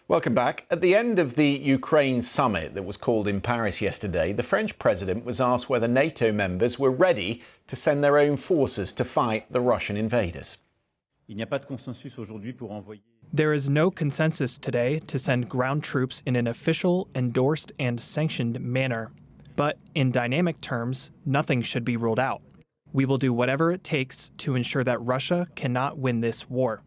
Welcome back. At the end of the Ukraine summit that was called in Paris yesterday, the French president was asked whether NATO members were ready to send their own forces to fight the Russian invaders. There is no consensus today to send ground troops in an official, endorsed, and sanctioned manner. But in dynamic terms, nothing should be ruled out. We will do whatever it takes to ensure that Russia cannot win this war.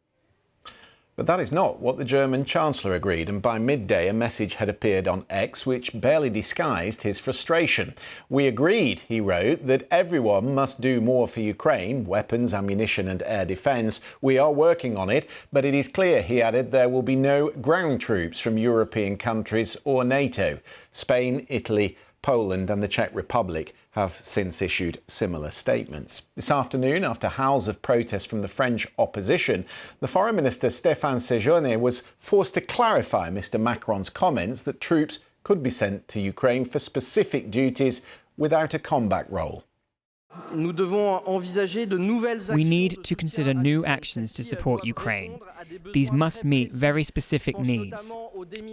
But that is not what the German Chancellor agreed, and by midday a message had appeared on X which barely disguised his frustration. "We agreed," he wrote, "that everyone must do more for Ukraine, weapons, ammunition and air defence. We are working on it, but it is clear," he added, "there will be no ground troops from European countries or NATO." Spain, Italy, Poland and the Czech Republic have since issued similar statements. This afternoon, after howls of protest from the French opposition, the Foreign Minister Stéphane Séjourné was forced to clarify Mr Macron's comments that troops could be sent to Ukraine for specific duties without a combat role. We need to consider new actions to support Ukraine. These must meet very specific needs.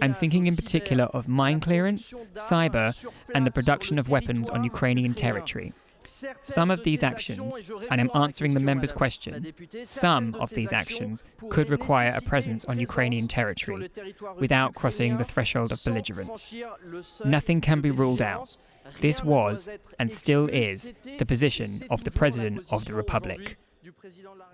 I'm thinking in particular of mine clearance, cyber, and the production of weapons on Ukrainian territory. Some of these actions, and I'm answering the member's question, some of these actions could require a presence on Ukrainian territory without crossing the threshold of belligerence. Nothing can be ruled out. This was, and still is, the position of the President of the Republic.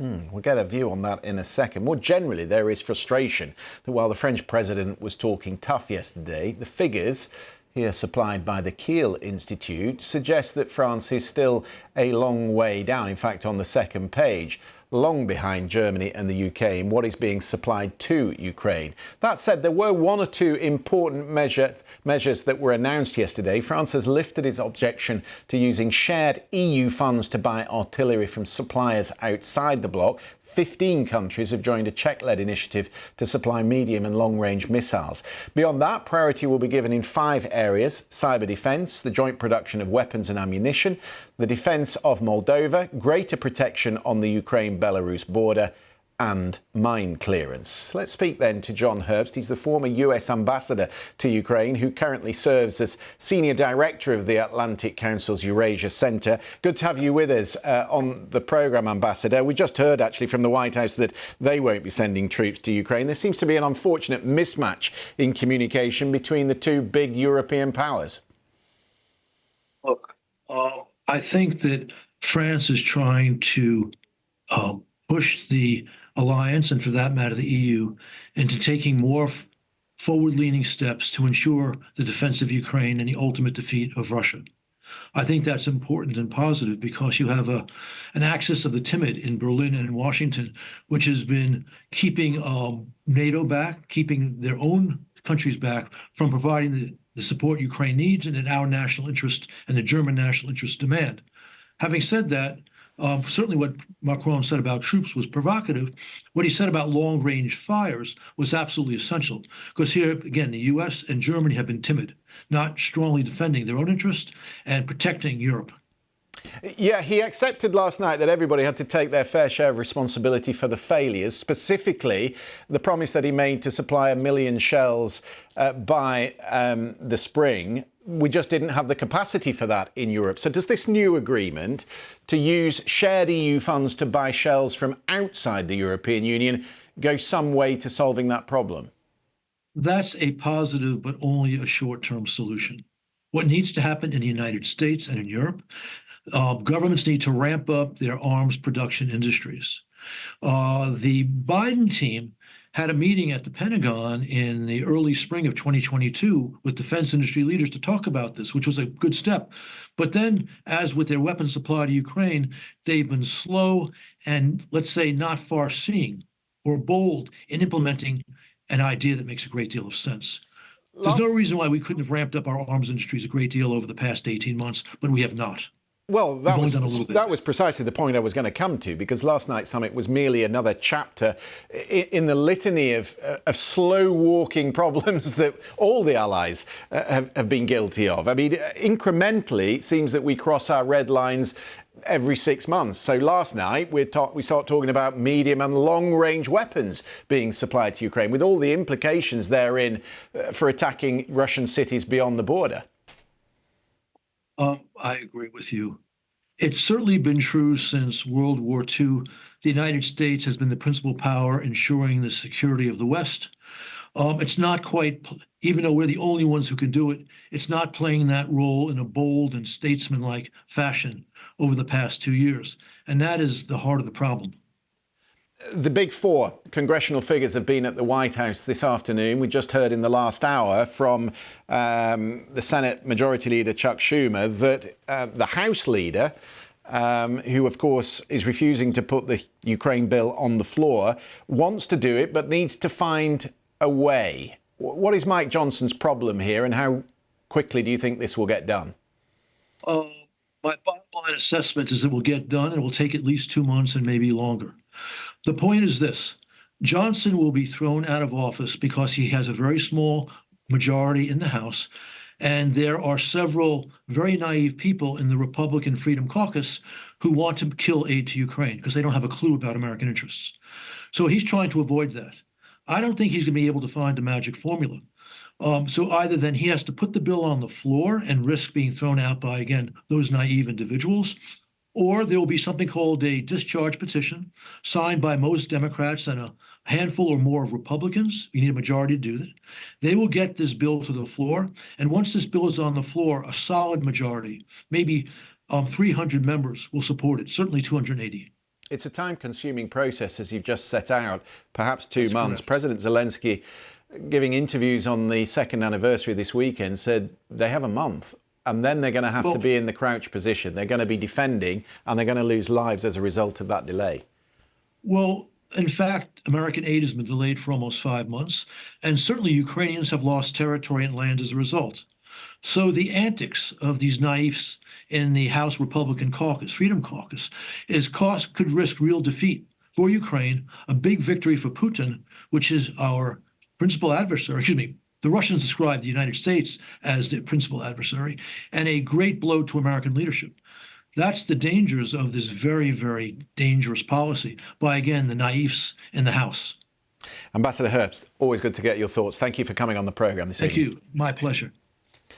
We'll get a view on that in a second. More generally, there is frustration that while the French President was talking tough yesterday, the figures here supplied by the Kiel Institute suggest that France is still a long way down, in fact on the second page, long behind Germany and the UK in what is being supplied to Ukraine. That said, there were one or two important measures that were announced yesterday. France has lifted its objection to using shared EU funds to buy artillery from suppliers outside the bloc. 15 countries have joined a Czech-led initiative to supply medium and long-range missiles. Beyond that, priority will be given in 5 areas: cyber defence, the joint production of weapons and ammunition, the defence of Moldova, greater protection on the Ukraine-Belarus border, and mine clearance. Let's speak then to John Herbst. He's the former US ambassador to Ukraine, who currently serves as senior director of the Atlantic Council's Eurasia Centre. Good to have you with us on the programme, Ambassador. We just heard actually from the White House that they won't be sending troops to Ukraine. There seems to be an unfortunate mismatch in communication between the two big European powers. Look, I think that France is trying to push the alliance, and for that matter, the EU, into taking more forward-leaning steps to ensure the defense of Ukraine and the ultimate defeat of Russia. I think that's important and positive because you have an axis of the timid in Berlin and in Washington, which has been keeping NATO back, keeping their own countries back from providing the support Ukraine needs and that our national interest and the German national interest demand. Having said that, certainly what Macron said about troops was provocative. What he said about long-range fires was absolutely essential, because here, again, the US and Germany have been timid, not strongly defending their own interest and protecting Europe. Yeah, he accepted last night that everybody had to take their fair share of responsibility for the failures, specifically the promise that he made to supply 1 million shells by the spring. We just didn't have the capacity for that in Europe. So does this new agreement to use shared EU funds to buy shells from outside the European Union go some way to solving that problem? That's a positive, but only a short-term solution. What needs to happen in the United States and in Europe, governments need to ramp up their arms production industries. The Biden team had a meeting at the Pentagon in the early spring of 2022 with defense industry leaders to talk about this, which was a good step. But then, as with their weapons supply to Ukraine, they've been slow and, let's say, not far-seeing or bold in implementing an idea that makes a great deal of sense. There's no reason why we couldn't have ramped up our arms industries a great deal over the past 18 months, but we have not. Well, that was precisely the point I was going to come to, because last night's summit was merely another chapter in the litany of slow-walking problems that all the allies have been guilty of. I mean, incrementally, it seems that we cross our red lines every 6 months. So last night we start talking about medium and long-range weapons being supplied to Ukraine, with all the implications therein for attacking Russian cities beyond the border. I agree with you. It's certainly been true since World War II. The United States has been the principal power ensuring the security of the West. It's not quite, even though we're the only ones who can do it, it's not playing that role in a bold and statesmanlike fashion over the past 2 years. And that is the heart of the problem. The big four congressional figures have been at the White House this afternoon. We just heard in the last hour from the Senate Majority Leader Chuck Schumer that the House leader, who of course is refusing to put the Ukraine bill on the floor, wants to do it but needs to find a way. What is Mike Johnson's problem here, and how quickly do you think this will get done? My bottom line assessment is it will get done. It will take at least 2 months and maybe longer. The point is this: Johnson will be thrown out of office because he has a very small majority in the House, and there are several very naive people in the Republican Freedom Caucus who want to kill aid to Ukraine because they don't have a clue about American interests. So he's trying to avoid that. I don't think he's going to be able to find a magic formula. So either then he has to put the bill on the floor and risk being thrown out by, again, those naive individuals, or there will be something called a discharge petition signed by most Democrats and a handful or more of Republicans. You need a majority to do that. They will get this bill to the floor. And once this bill is on the floor, a solid majority, maybe 300 members will support it, certainly 280. It's a time-consuming process, as you've just set out, perhaps 2 months. Correct. President Zelensky, giving interviews on the second anniversary this weekend, said they have a month, and then they're going to have to be in the crouch position. They're going to be defending, and they're going to lose lives as a result of that delay. Well, in fact, American aid has been delayed for almost 5 months, and certainly Ukrainians have lost territory and land as a result. So the antics of these naifs in the House Republican Caucus, Freedom Caucus, could risk real defeat for Ukraine, a big victory for Putin, which is our principal adversary. Excuse me, the Russians describe the United States as their principal adversary, and a great blow to American leadership. That's the dangers of this very, very dangerous policy by, again, the naifs in the House. Ambassador Herbst, always good to get your thoughts. Thank you for coming on the programme this evening. Thank you. My pleasure.